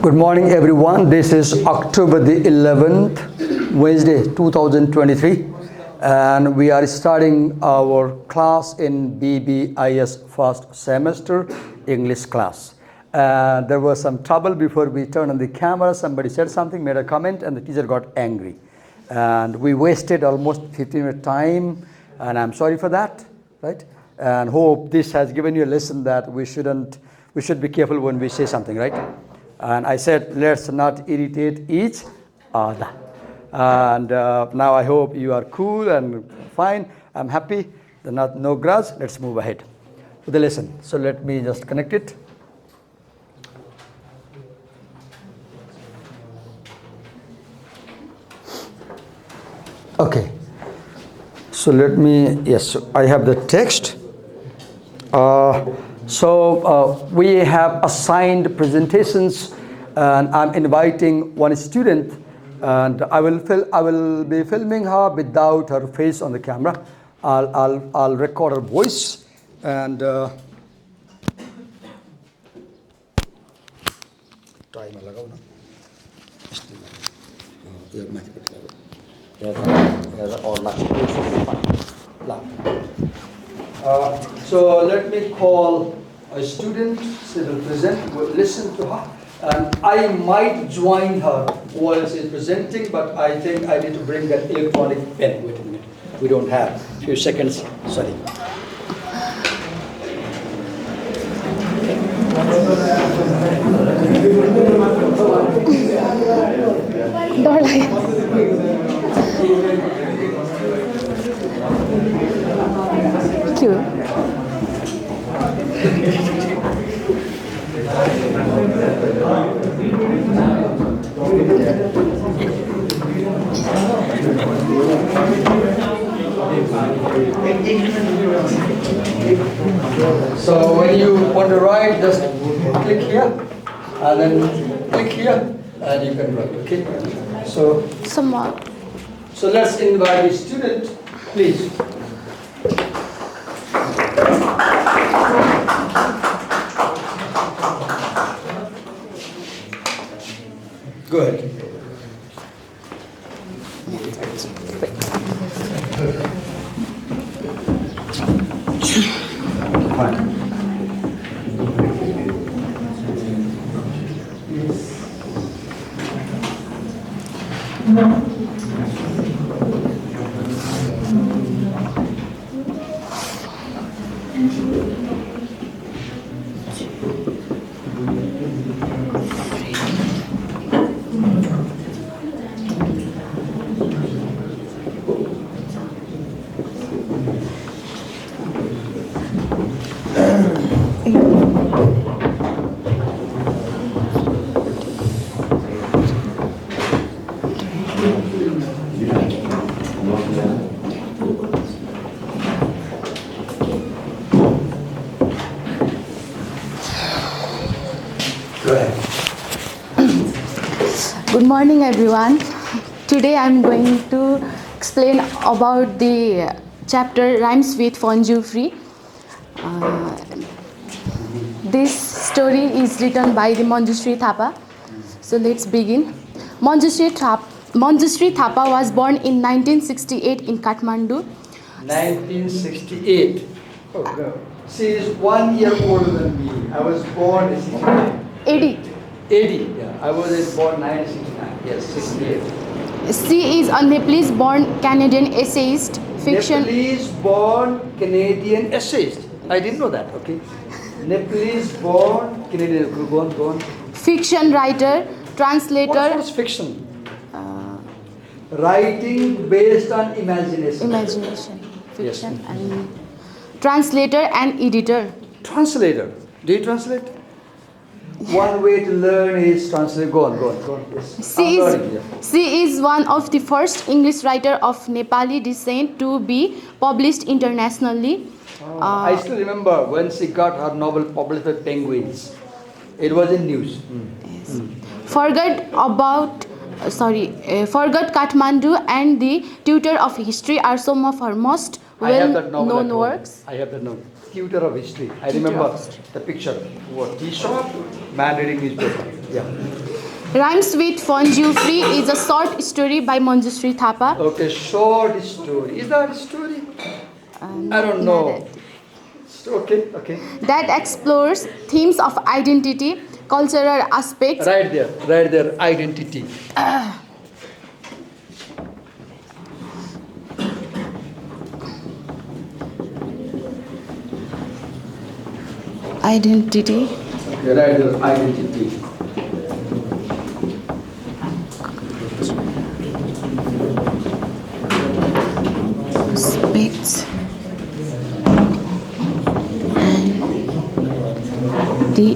Good morning, everyone. This is October the 11th, Wednesday, 2023, and we are starting our class in BBIS first semester English class. There was some trouble before we turned on the camera. Somebody said something, made a comment, and the teacher got angry. And we wasted almost 15-minute time, and I'm sorry for that, right? And hope this has given you a lesson that we should be careful when we say something, right? And I said, let's not irritate each other. And now I hope you are cool and fine. I'm happy. No grudge. Let's move ahead to the lesson. So let me just connect it. Okay. So so I have the text. We have assigned presentations, and I'm inviting one student, and I will be filming her without her face on the camera. I'll record her voice, and so let me call a student, she will present, we'll listen to her, and I might join her while she's presenting, but I think I need to bring an electronic pen. Wait a minute, we don't have. A few seconds, sorry. Thank you. So when you want to write, just click here, and then click here, and you can write, okay? So let's invite the student, please. Go ahead. Good morning, everyone. Today I'm going to explain about the chapter Rhymes with Manjushree. This story is written by the Manjushree Thapa. So let's begin. Manjushree Thapa was born in 1968 in Kathmandu. 1968. Oh, no. She is 1 year older than me. I was born in 69. 80, yeah. I was born 1969. Yes, 68. She is a Nepalese-born Canadian essayist, fiction. Nepalese-born Canadian essayist. I didn't know that. Okay. Nepalese-born Canadian. Go on. Fiction writer, translator. What is fiction? Writing based on imagination. Fiction, yes. And translator and editor. Translator. Do you translate? One way to learn is translate. Go on. Yes. She is one of the first English writer of Nepali descent to be published internationally. I still remember when she got her novel published with Penguins. It was in news. Yes. Forgot Kathmandu and the Tutor of History are some of her most well-known works. I have the novel. Tutor of History. I remember the picture. Tea shop, man reading newspaper. Yeah. Rhymes with Manjushree is a short story by Manjushree Thapa. Okay, short story. Is that a story? I don't know. Okay, okay. That explores themes of identity, cultural aspects. Right there, identity. Identity. Okay, right there, identity. Aspects. The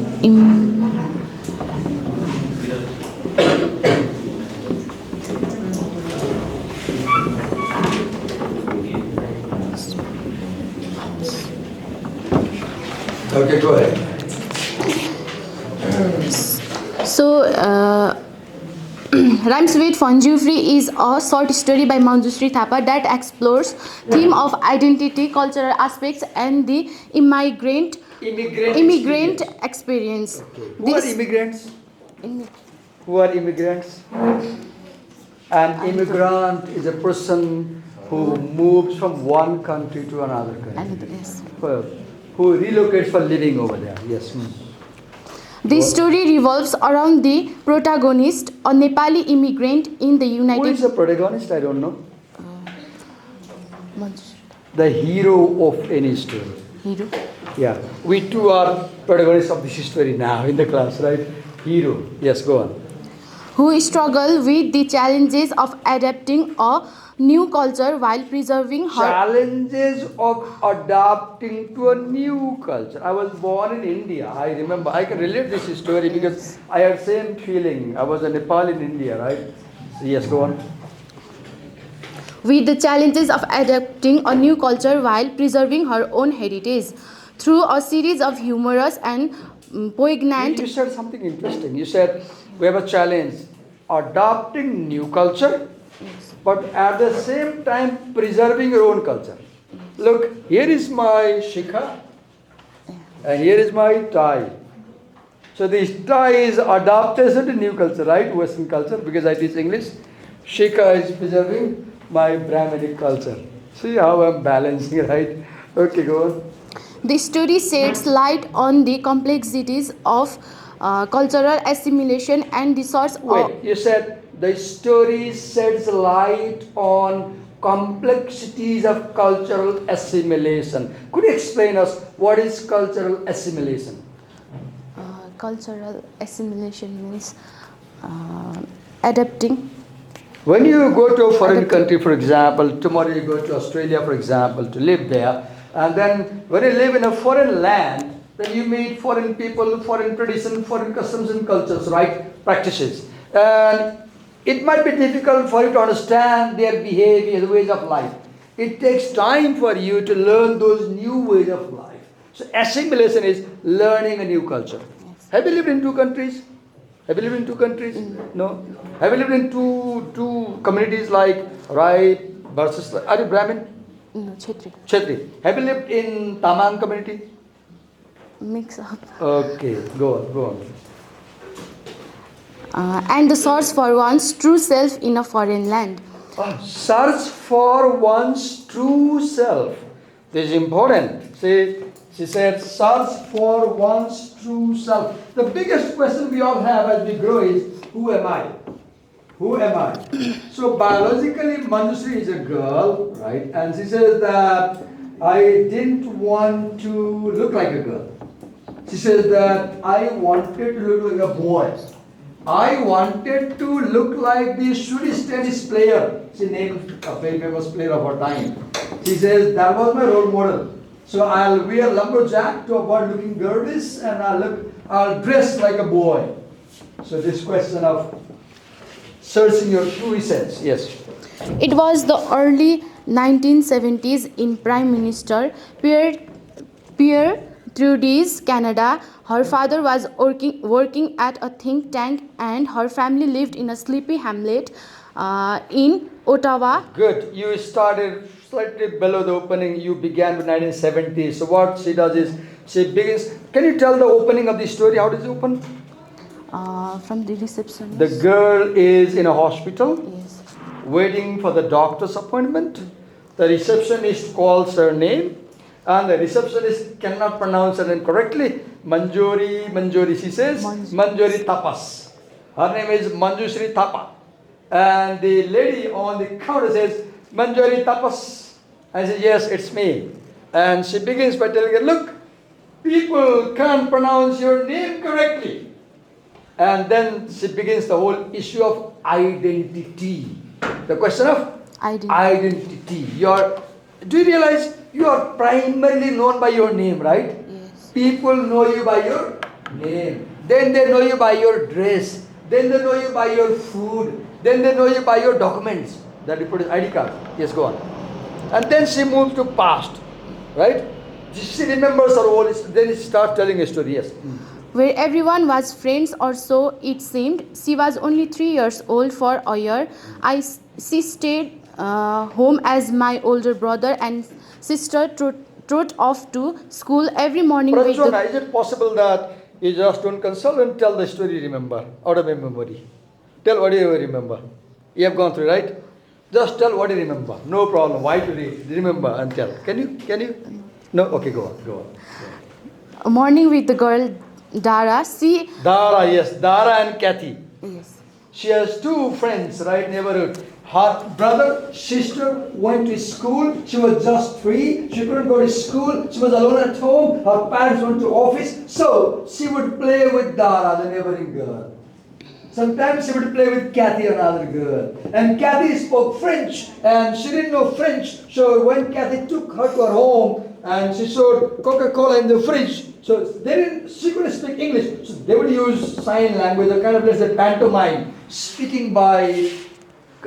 Okay, go ahead. So, Rhymes with Manjushree is a short story by Manjushree Thapa that explores theme of identity, cultural aspects, and the immigrant experience. Okay. Who are immigrants? Who are immigrants? An immigrant is a person who moves from one country to another country. Yes. Who relocates for living over there. Yes. The story revolves around the protagonist, a Nepali immigrant in the Who United is the protagonist? I don't know. Manjushree. The hero of any story. Hero. Yeah. We too are protagonists of this story now in the class, right? Hero. Yes, go on. Who struggle with the challenges of adapting a new culture while preserving her. Challenges of adapting to a new culture. I was born in India. I remember. I can relate this story because I had same feeling. I was a Nepal in India, right? Yes, go on. With the challenges of adapting a new culture while preserving her own heritage. Through a series of humorous and poignant. You said something interesting. You said we have a challenge adopting new culture, but at the same time preserving your own culture. Look, here is my shikha and here is my tie. So this tie is adaptation to new culture, right? Western culture, because I teach English. Shikha is preserving my Brahminic culture. See how I'm balancing, right? Okay, go on. The story sheds light on the complexities of cultural assimilation and the source Wait, of. you said the story sheds light on complexities of cultural assimilation. Could you explain us what is cultural assimilation? Cultural assimilation means adapting. When you go to a foreign country, for example, tomorrow you go to Australia, for example, to live there, and then when you live in a foreign land, then you meet foreign people, foreign tradition, foreign customs and cultures, right? Practices. And it might be difficult for you to understand their behavior, ways of life. It takes time for you to learn those new ways of life. So assimilation is learning a new culture. Yes. Have you lived in two countries? Have you lived in two countries? No. Have you lived in two communities like Rai versus? Are you Brahmin? No, Chetri. Chetri. Have you lived in Tamang community? Mix up. Okay, go on. And the source for one's true self in a foreign land. Search for one's true self. This is important. See, she said, search for one's true self. The biggest question we all have as we grow is, who am I? Who am I? So biologically, Manjushree is a girl, right? And she says that I didn't want to look like a girl. She says that I wanted to look like a boy. I wanted to look like the Swedish tennis player. She named a very famous player of her time. She says that was my role model. So I'll wear lumberjack to avoid looking girlish, and I'll dress like a boy. So this question of searching your true essence, yes. It was the early 1970s in Prime Minister Pierre Trudeau's Canada. Her father was working at a think tank, and her family lived in a sleepy hamlet in Ottawa. Good. You started slightly below the opening. You began with 1970. So what she does is she begins. Can you tell the opening of the story? How does it open? From the receptionist. The girl is in a hospital Yes. waiting for the doctor's appointment. The receptionist calls her name, and the receptionist cannot pronounce her name correctly. Manjuri, she says, Manjuri Tapas. Her name is Manjushree Thapa. And the lady on the counter says, Manjuri Tapas. I say, yes, it's me. And she begins by telling her, look, people can't pronounce your name correctly. And then she begins the whole issue of identity. The question of identity. Do you realize you are primarily known by your name, right? Yes. People know you by your name. Then they know you by your dress. Then they know you by your food. Then they know you by your documents. That you put as ID card. Yes, go on. And then she moves to past, right? She remembers her whole. Then she starts telling a story. Yes. Where everyone was friends, or so it seemed. She was only 3 years old for a year. She stayed home as my older brother and sister trot off to school every morning. Pranjana, is it possible that you just don't consult and tell the story, remember, out of your memory? Tell what you remember. You have gone through, right? Just tell what you remember. No problem. Why to read? Remember and tell. Can you? No? Okay, go on. A morning with the girl Dara. Dara, yes. Dara and Kathy. Yes. She has two friends, right, neighborhood. Her brother, sister went to school. She was just 3. She couldn't go to school. She was alone at home. Her parents went to office. So she would play with Dara, the neighboring girl. Sometimes she would play with Kathy, another girl. And Kathy spoke French, and she didn't know French. So when Kathy took her to her home, and she showed Coca-Cola in the fridge, so she couldn't speak English. So they would use sign language, a kind of let's say pantomime, speaking by,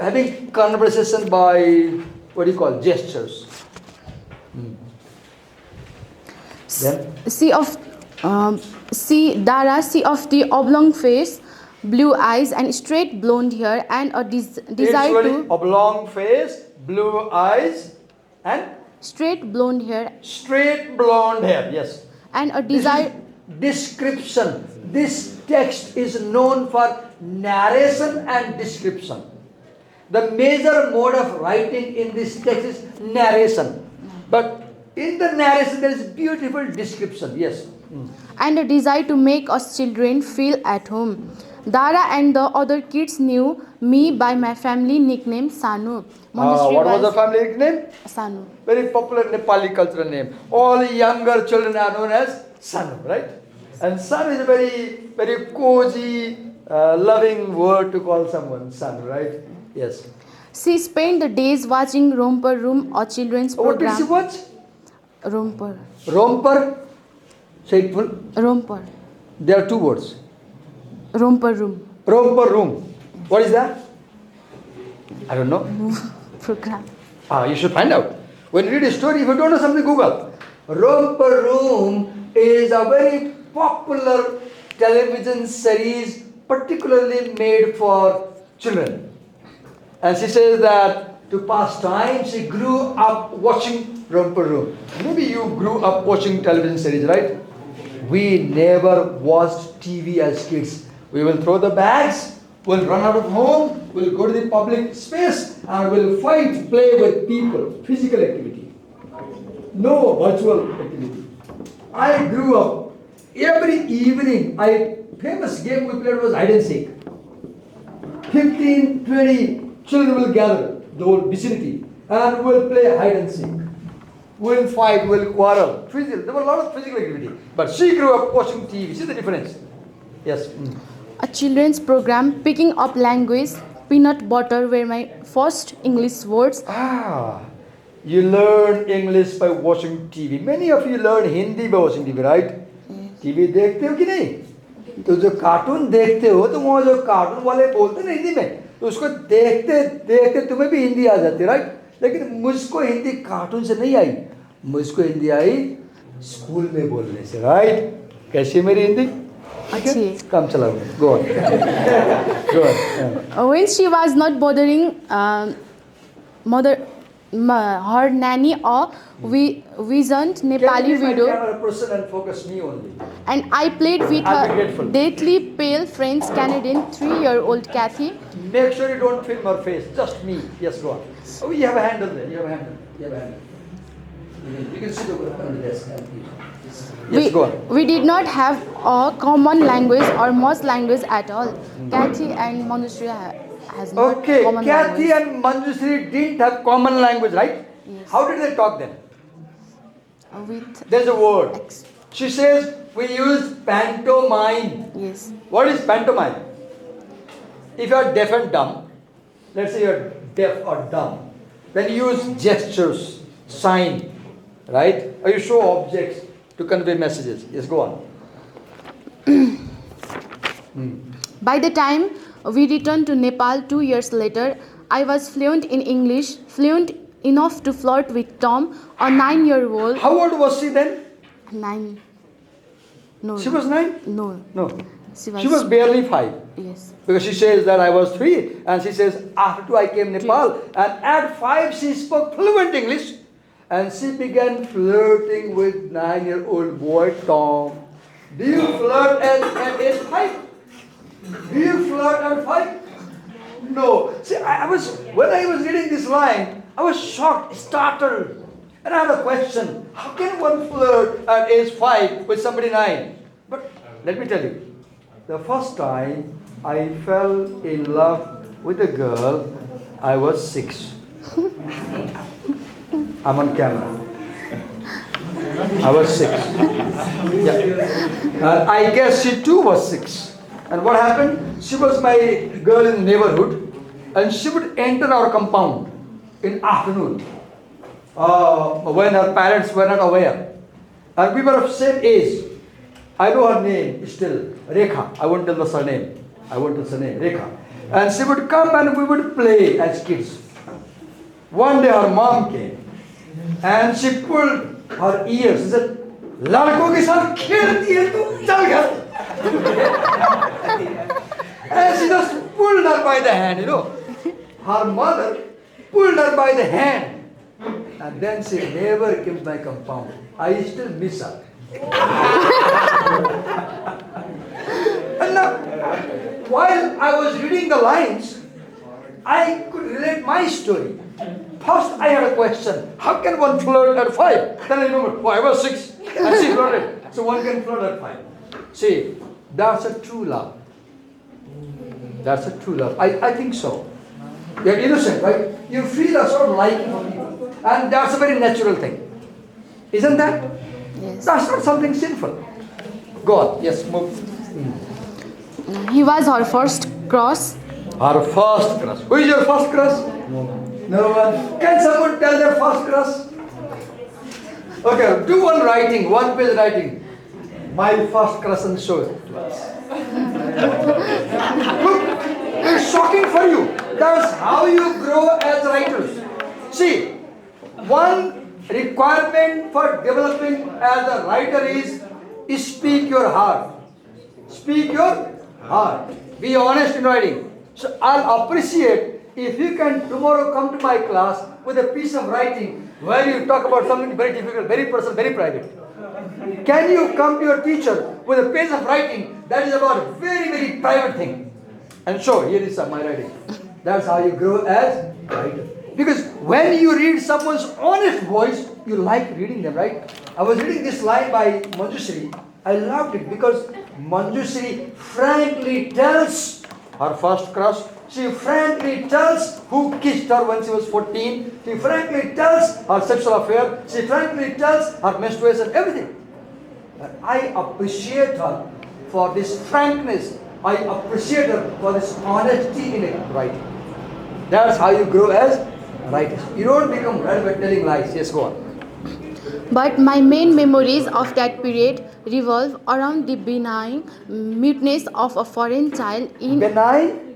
having conversation by, what do you call, gestures. Then? Dara, see of the oblong face, blue eyes and straight blonde hair, and a desire to... Oblong face, blue eyes and... Straight blonde hair, yes. And a desire... Description. This text is known for narration and description. The major mode of writing in this text is narration. But in the narration there is beautiful description. Yes. And a desire to make us children feel at home. Dara and the other kids knew me by my family nickname Sanu. What was the family nickname? Sanu. Very popular Nepali cultural name. All younger children are known as Sanu, right? And Sanu is a very, very cozy, loving word to call someone Sanu, right? Yes. She spent the days watching Romper Room, a children's program. What did she watch? Romper. Romper? Say it full. Romper. There are 2 words. Romper Room. Romper Room. What is that? I don't know. Program. You should find out. When you read a story, if you don't know something, Google. Romper Room is a very popular television series, particularly made for children. And she says that to pass time, she grew up watching Romper Room. Maybe you grew up watching television series, right? We never watched TV as kids. We will throw the bags, we'll run out of home, we'll go to the public space, and we'll fight, play with people. Physical activity. No virtual activity. I grew up, every evening, famous game we played was hide and seek. 15, 20 children will gather, the whole vicinity, and we'll play hide and seek. We'll fight, we'll quarrel. Physical. There was a lot of physical activity. But she grew up watching TV. See the difference? Yes. A children's program, picking up language, peanut butter were my first English words. You learn English by watching TV. Many of you learn Hindi by watching TV, right? TV देखते हो कि नहीं? तो जो cartoon देखते हो तो वो जो कार्टून वाले बोलते हैं हिंदी में, तो उसको देखते देखते तुम्हें भी हिंदी आ जाती है, राइट? लेकिन मुझको हिंदी कार्टून से नहीं आई, मुझको हिंदी आई स्कूल में बोलने से, राइट? कैसी है मेरी हिंदी? अच्छी। काम चलाओ, go on. Go on. When she was not bothering her nanny a visioned Can Nepali you be my widow, camera person and focus me only? and I played with I'll be her grateful. deathly pale French Canadian 3-year-old Kathy. Make sure you don't film her face, just me. Yes, go on. Oh, you have a handle there. You have a handle. You have a handle. You can sit over on the desk. Yes, go on. We did not have a common language or most language at all. Kathy and Manjushree has not Okay, common Kathy language. and Manjushree didn't have common language, right? Yes. How did they talk then? With There's a word. ex- She says we use pantomime. yes, What is pantomime? If you are deaf and dumb, let's say you're deaf or dumb, then you use gestures, sign, right? Or you show objects to convey messages. Yes, go on. by the time we returned to Nepal 2 years later, I was fluent in English, fluent enough to flirt with Tom, a 9-year-old. How old was she then? 9. No. She was 9? No. No. She was. She was barely 5. Yes. Because she says that I was 3, and she says after 2 I came Nepal, and at 5 she spoke fluent English, and she began flirting with 9-year-old boy Tom. Do you flirt at age 5? Do you flirt at 5? No. See, when I was reading this line, I was shocked, startled, and I had a question: how can one flirt at age 5 with somebody 9? But let me tell you. The first time I fell in love with a girl, I was 6. I'm on camera. I was 6. Yeah. I guess she too was 6. And what happened? She was my girl in the neighborhood, and she would enter our compound in afternoon when her parents were not aware. And we were of same age. I know her name still, Rekha. I won't tell the surname. Rekha. And she would come and we would play as kids. One day her mom came and she pulled her ears. She said, "Ladko ke saath khelti hai tu, chal ghar." And she just pulled her by the hand, Her mother pulled her by the hand. And then she never came to my compound. I still miss her. And now, while I was reading the lines, I could relate my story. First, I had a question: how can one flirt at 5? Then I remembered, I was 6, and she flirted. So one can flirt at 5. See, that's a true love. That's a true love. I think so. You're innocent, right? You feel a sort of liking for people, and that's a very natural thing, isn't that? Yes. That's not something sinful. Go on. Yes, move. He was her first crush. Our first crush. Who is your first crush? No one. Can someone tell their first crush? Okay, do one page writing. My first crush and show it to us. Look, it's shocking for you. That's how you grow as writers. See, one requirement for developing as a writer is speak your heart. Speak your heart. Be honest in writing. So I'll appreciate if you can tomorrow come to my class with a piece of writing where you talk about something very difficult, very personal, very private. Can you come to your teacher with a piece of writing that is about a very, very private thing? And show, here is my writing. That's how you grow as a writer. Because when you read someone's honest voice, you like reading them, right? I was reading this line by Manjushree. I loved it because Manjushree frankly tells her first crush. She frankly tells who kissed her when she was 14. She frankly tells her sexual affair. She frankly tells her menstruation, everything. I appreciate her for this frankness. I appreciate her for this honesty in it, writing. That's how you grow as writers. You don't become right by telling lies. Yes, go on. But my main memories of that period revolve around the benign muteness of a foreign child in Benign?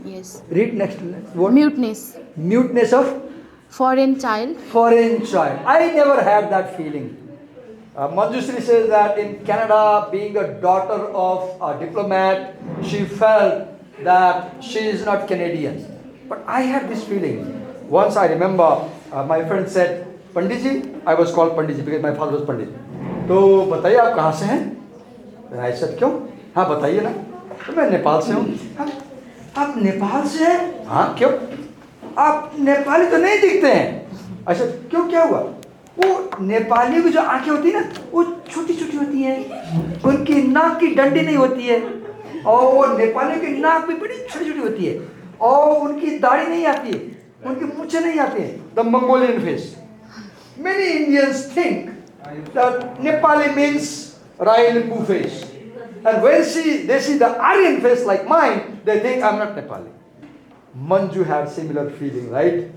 yes. Read next. What? Muteness. Muteness of Foreign child. foreign child. I never had that feeling. Manjushree says that in Canada, being a daughter of a diplomat, she felt that she is not Canadian. But I had this feeling Once I remember my friend said, Pandit ji, I was called Pandit ji because my father was Pandit. तो बताइए आप कहाँ से हैं? Then I said, क्यों? हाँ बताइए ना. तो मैं नेपाल से हूँ. हाँ, आप नेपाल से हैं? हाँ क्यों? आप नेपाली तो नहीं दिखते हैं. अच्छा क्यों क्या हुआ? वो नेपालियों की जो आंखें होती है ना, वो छोटी छोटी होती हैं. उनकी नाक की डंडी नहीं होती है. और वो नेपालियों की नाक भी बड़ी छोटी छोटी होती है. और उनकी दाढ़ी नहीं आती है. उनकी मूंछें नहीं आती हैं. The Mongolian face. Many Indians think that Nepali means Rai Limbu face. And when they see the Aryan face like mine, they think I'm not Nepali. Manju had similar feeling, right?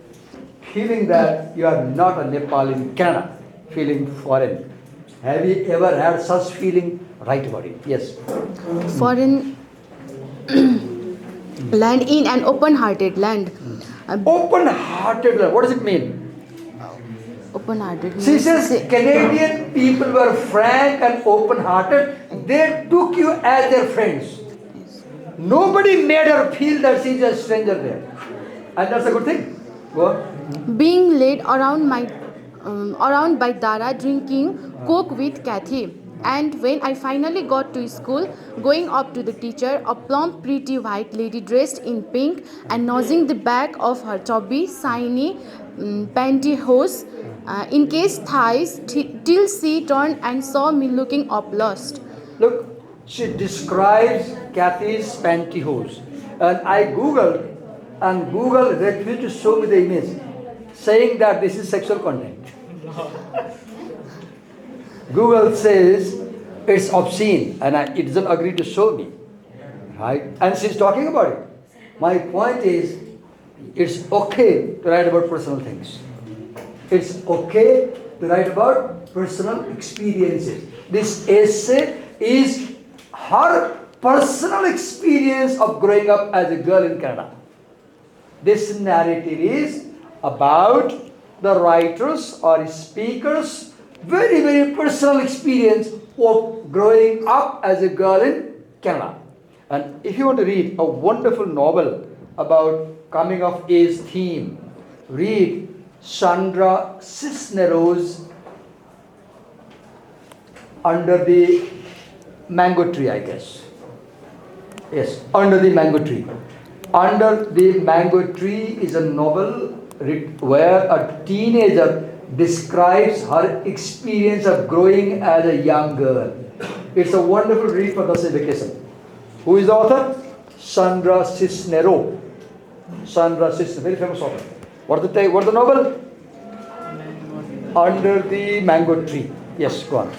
Feeling that you are not a Nepali in Canada, feeling foreign. Have you ever had such feeling? Write about it. Yes. Foreign land in an open-hearted land. Open-hearted land. What does it mean? Open-hearted. She says Canadian people were frank and open-hearted. They took you as their friends. Nobody made her feel that she's a stranger there. And that's a good thing. Go on. Being led around by Dara, drinking coke with Kathy. And when I finally got to school, going up to the teacher, a plump, pretty white lady dressed in pink and nosing the back of her chubby, shiny pantyhose, encased thighs, till she turned and saw me looking up lost. Look, she describes Kathy's pantyhose. And I Googled, and Google refused to show me the image, saying that this is sexual content. Google says it's obscene, and it doesn't agree to show me. Right? And she's talking about it. My point is, it's okay to write about personal things. It's okay to write about personal experiences. This essay is her personal experience of growing up as a girl in Canada. This narrative is about the writers or speakers' very, very personal experience of growing up as a girl in Canada. And if you want to read a wonderful novel about coming of age theme, read Sandra Cisneros' Under the Mango Tree, I guess. Yes, Under the Mango Tree. Under the Mango Tree is a novel where a teenager describes her experience of growing as a young girl. It's a wonderful read for this vacation. Who is the author? Sandra Cisneros. Sandra Cisneros, very famous author. What is the novel? Under the Mango Tree. Yes, go on.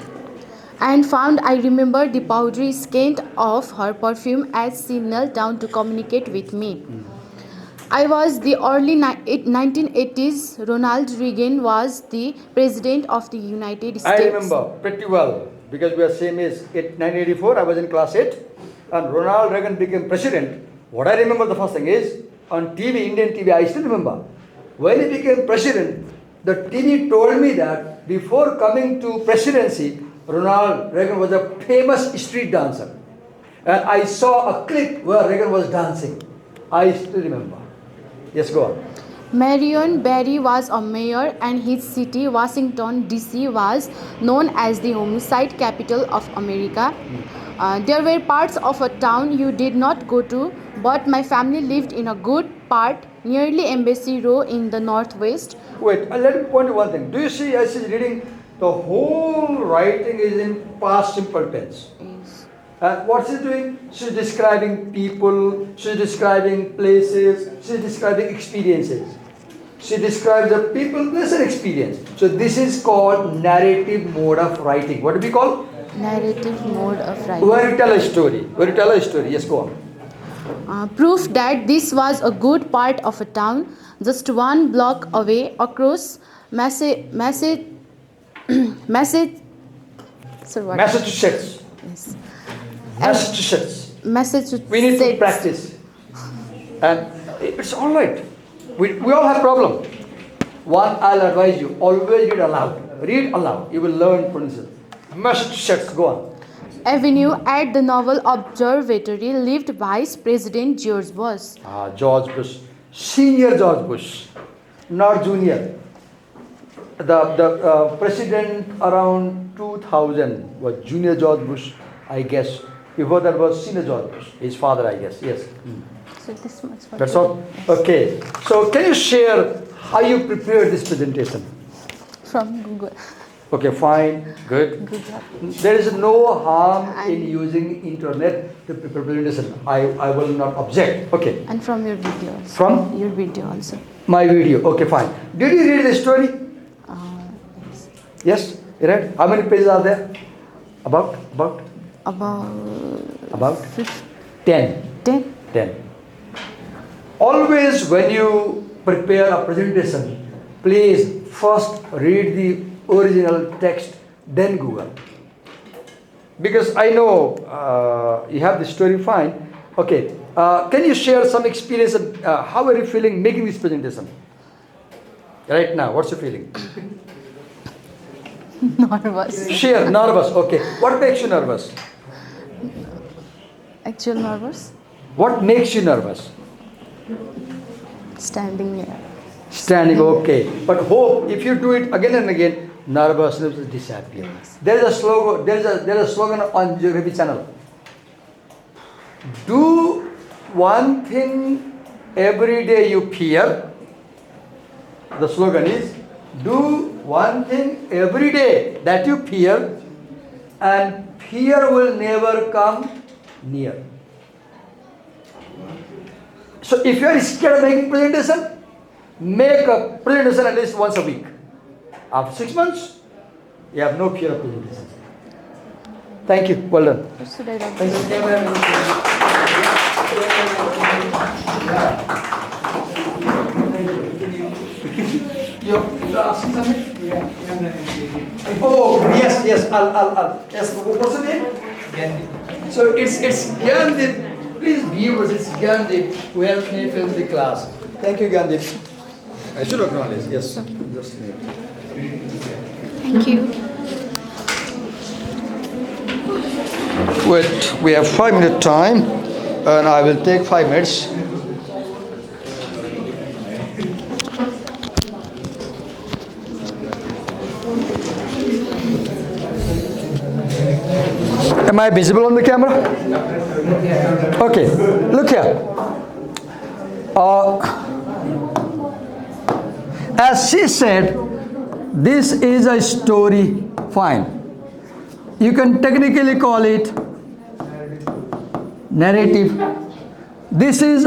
And found I remember the powdery scent of her perfume as she knelt down to communicate with me. I was the early 1980s. Ronald Reagan was the president of the United States. I remember pretty well because we are same age. In 1984, I was in class 8 and Ronald Reagan became president. What I remember the first thing is on TV, Indian TV, I still remember. When he became president, the TV told me that before coming to presidency, Ronald Reagan was a famous street dancer. And I saw a clip where Reagan was dancing. I still remember. Yes, go on. Marion Barry was a mayor and his city, Washington, D.C. was known as the homicide capital of America. There were parts of a town you did not go to, but my family lived in a good part, nearly Embassy Row in the northwest. Wait, let me point to one thing. Do you see as she's reading, the whole writing is in past simple tense. Yes. And what she's doing? She's describing people, she's describing places, she's describing experiences. She describes the people, place, and experience. So this is called narrative mode of writing. What do we call? Narrative mode of writing. Where you tell a story. Where you tell a story. Yes, go on. Proof that this was a good part of a town, just one block away across Massachusetts. Massachusetts. Yes. Massachusetts. We need to practice. And it's all right. We all have problem. One, I'll advise you, always read aloud. Read aloud. You will learn pronunciation. Massachusetts, go on. Avenue at the Naval Observatory lived Vice President George Bush. George Bush. Senior George Bush. not junior. The president around 2000 was Junior George Bush, I guess. Before that was Senior George Bush, his father, I guess. Yes. So this much for That's today. all? Okay. So can you share how you prepared this presentation? From Google. Okay, fine, good. Good job. There is no harm in using internet to prepare presentation. I will not object. Okay. And from your video also. From Your video also. my video. Okay, fine. Did you read the story? Yes. Yes, you read? How many pages are there? About About 10. 10. 10. Always when you prepare a presentation, please first read the original text, then Google. Because I know you have the story fine. Okay, can you share some experience of how are you feeling making this presentation? Right now, what's your feeling? Nervous. Share, nervous, okay. What makes you nervous? Actual nervous. What makes you nervous? Standing here. Standing, okay. But hope if you do it again and again, nervousness will disappear. There is a slogan. There is a slogan on Geography Channel. Do one thing every day you fear. The slogan is, do one thing every day that you fear, and fear will never come near. So if you are scared of making presentation, make a presentation at least once a week. After 6 months, you have no fear of presentation. Thank you. Well done. What should I write? Thank you. You're asking something? Oh, yes, yes. I'll. Yes, what's the name? Gandhi. So it's Gandhi. Please viewers, it's Gandhi who helped me film the class. Thank you, Gandhi. I should acknowledge. Yes. Just a minute. Thank you. Wait, we have 5 minute time, and I will take 5 minutes. Am I visible on the camera? Okay, look here. As she said, this is a story, fine. You can technically call it narrative. This is